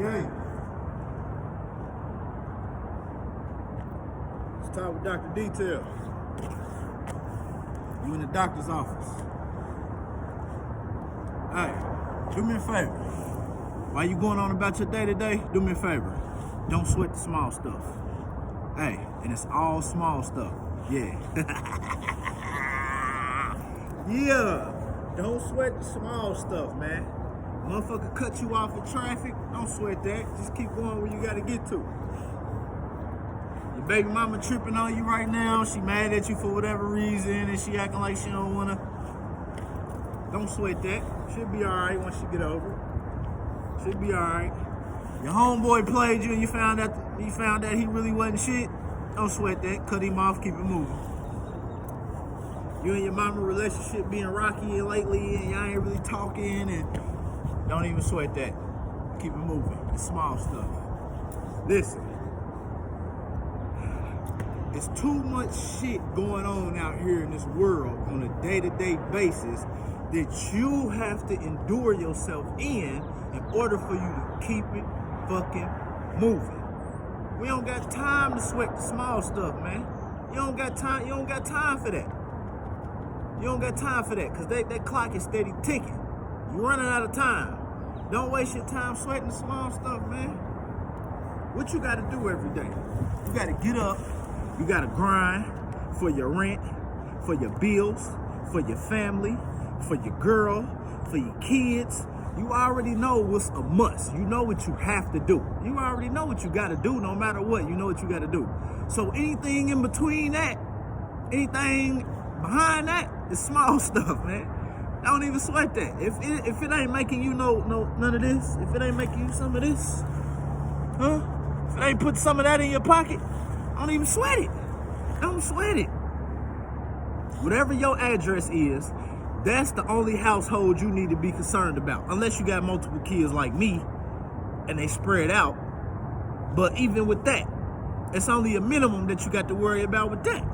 Gang. Let's talk with Dr. Detail. You in the doctor's office. Hey, do me a favor. While you going on about your day-to-day, do me a favor. Don't sweat the small stuff. Hey, and it's all small stuff. Yeah. Yeah. Don't sweat the small stuff, man. Motherfucker cut you off in traffic, don't sweat that. Just keep going where you gotta get to. Your baby mama tripping on you right now. She mad at you for whatever reason and she acting like she don't wanna. Don't sweat that. She'll be alright once she get over it. She'll be alright. Your homeboy played you and you found out he really wasn't shit. Don't sweat that. Cut him off, keep it moving. You and your mama relationship being rocky lately and y'all ain't really talking, and don't even sweat that. Keep it moving. It's small stuff. Listen, it's too much shit going on out here in this world on a day-to-day basis that you have to endure yourself in order for you to keep it fucking moving. We don't got time to sweat the small stuff, man. You don't got time for that. You don't got time for that, because that clock is steady ticking. You're running out of time. Don't waste your time sweating the small stuff, man. What you got to do every day? You got to get up. You got to grind for your rent, for your bills, for your family, for your girl, for your kids. You already know what's a must. You know what you have to do. You already know what you got to do no matter what. You know what you got to do. So anything in between that, anything behind that, is small stuff, man. Don't even sweat that. If it ain't making you none of this, if it ain't making you some of this, if it ain't put some of that in your pocket, don't even sweat it. Don't sweat it. Whatever your address is, that's the only household you need to be concerned about. Unless you got multiple kids like me and they spread out. But even with that, it's only a minimum that you got to worry about with that.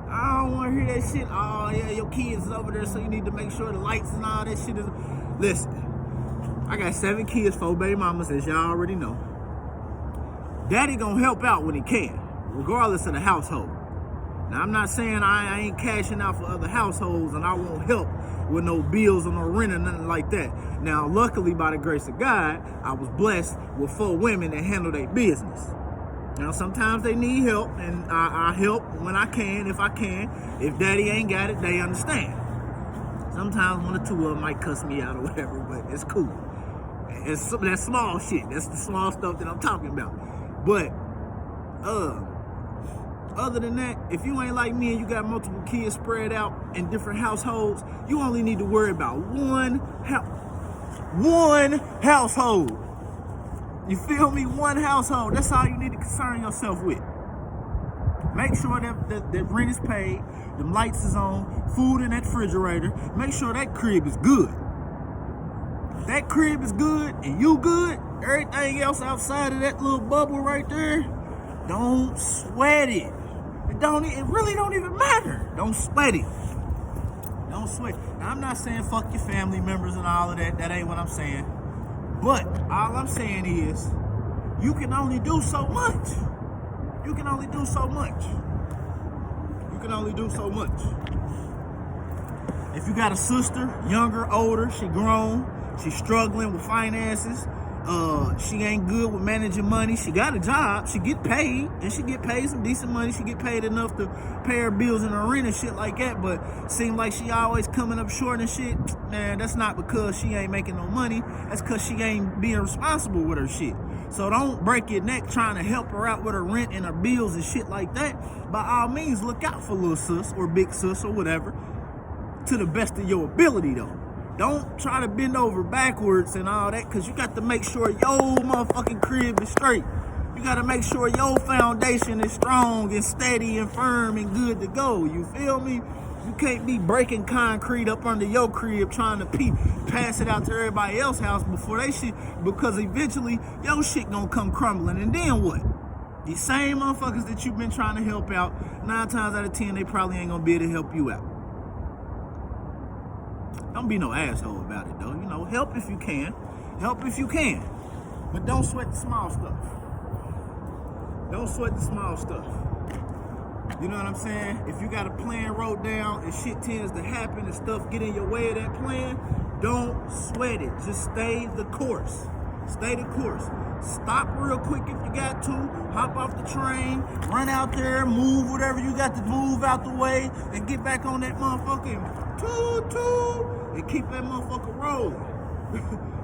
I don't want to hear that shit. Oh, yeah, your kids is over there, so you need to make sure the lights and all that shit is... Listen, I got 7 kids, 4 baby mamas, as y'all already know. Daddy gonna help out when he can, regardless of the household. Now, I'm not saying I ain't cashing out for other households and I won't help with no bills or no rent or nothing like that. Now, luckily, by the grace of God, I was blessed with 4 women that handle their business. Now, sometimes they need help, and I help when I can, if I can. If daddy ain't got it, they understand. Sometimes 1 or 2 of them might cuss me out or whatever, but it's cool. It's that small shit. That's the small stuff that I'm talking about. But, other than that, if you ain't like me and you got multiple kids spread out in different households, you only need to worry about one household. You feel me? One household. That's all you need to concern yourself with. Make sure that rent is paid, them lights is on, food in that refrigerator. Make sure that crib is good. If that crib is good and you good, everything else outside of that little bubble right there, don't sweat it. It really don't even matter. Don't sweat it. Don't sweat. Now, I'm not saying fuck your family members and all of that. That ain't what I'm saying. But all I'm saying is, you can only do so much. You can only do so much. You can only do so much. If you got a sister, younger, older, she grown, she's struggling with finances, she ain't good with managing money, she got a job, she get paid, and she get paid some decent money, she get paid enough to pay her bills and her rent and shit like that, but seem like she always coming up short and shit, man, that's not because she ain't making no money, that's because she ain't being responsible with her shit. So don't break your neck trying to help her out with her rent and her bills and shit like that. By all means, look out for little sis or big sis or whatever, to the best of your ability though. Don't try to bend over backwards and all that, because you got to make sure your motherfucking crib is straight. You got to make sure your foundation is strong and steady and firm and good to go. You feel me? You can't be breaking concrete up under your crib trying to pass it out to everybody else's house before they shit, because eventually your shit gonna come crumbling. And then what? These same motherfuckers that you've been trying to help out, 9 times out of 10, they probably ain't gonna be able to help you out. Don't be no asshole about it, though. You know, help if you can. Help if you can. But don't sweat the small stuff. Don't sweat the small stuff. You know what I'm saying? If you got a plan wrote down and shit tends to happen and stuff get in your way of that plan, don't sweat it. Just stay the course. Stay the course. Stop real quick if you got to. Hop off the train, run out there, move whatever you got to move out the way, and get back on that motherfucking toot, and keep that motherfucker rolling.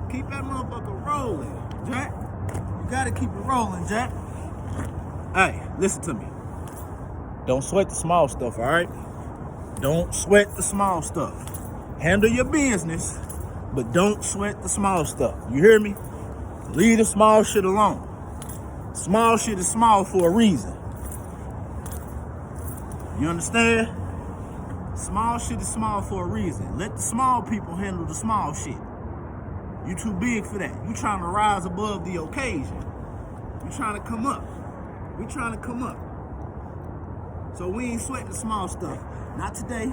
Keep that motherfucker rolling, Jack. You gotta keep it rolling, Jack. Hey, listen to me. Don't sweat the small stuff, all right? Don't sweat the small stuff. Handle your business, but don't sweat the small stuff. You hear me? Leave the small shit alone. Small shit is small for a reason. You understand? Small shit is small for a reason. Let the small people handle the small shit. You too big for that. You trying to rise above the occasion. You trying to come up. We trying to come up. So we ain't sweating the small stuff. Not today.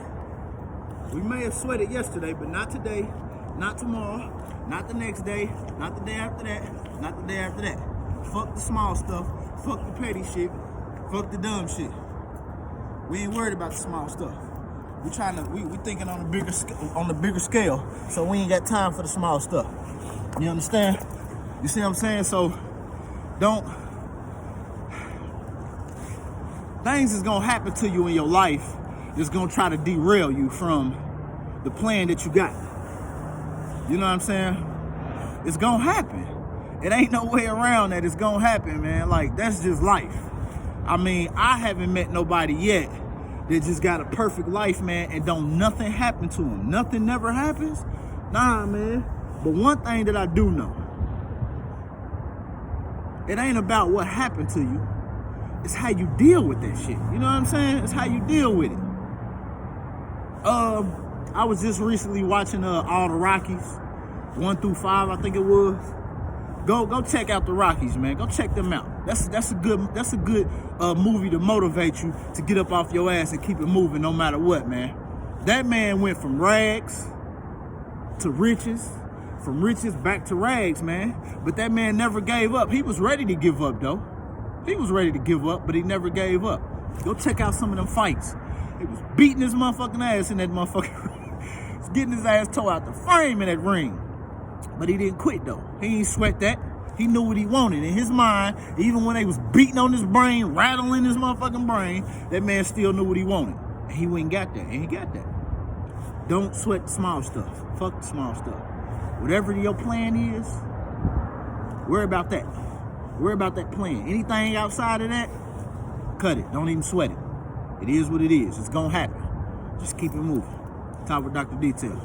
We may have sweated yesterday, but not today, not tomorrow, not the next day, not the day after that, not the day after that. Fuck the small stuff. Fuck the petty shit. Fuck the dumb shit. We ain't worried about the small stuff. We thinking on the bigger scale, so we ain't got time for the small stuff. You understand? You see what I'm saying? So things is gonna happen to you in your life that's gonna try to derail you from the plan that you got. You know what I'm saying? It's gonna happen. It ain't no way around that. It's gonna happen, man. Like, that's just life. I mean, I haven't met nobody yet that just got a perfect life, man, and don't nothing happen to them. Nothing never happens. Nah, man. But one thing that I do know, it ain't about what happened to you. It's how you deal with that shit. You know what I'm saying? It's how you deal with it. I was just recently watching all the Rockies, 1 through 5, I think it was. Go check out the Rockies, man. Go check them out. That's a good movie to motivate you to get up off your ass and keep it moving no matter what, man. That man went from rags to riches, from riches back to rags, man. But that man never gave up. He was ready to give up, though. He was ready to give up, but he never gave up. Go check out some of them fights. He was beating his motherfucking ass in that motherfucking ring. He's getting his ass tore out the frame in that ring. But he didn't quit, though. He ain't sweat that. He knew what he wanted. In his mind, even when they was beating on his brain, rattling his motherfucking brain, that man still knew what he wanted. And he went and got that. And he got that. Don't sweat the small stuff. Fuck the small stuff. Whatever your plan is, worry about that. Worry about that plan. Anything outside of that, cut it. Don't even sweat it. It is what it is. It's gonna happen. Just keep it moving. Talk with Dr. Detail.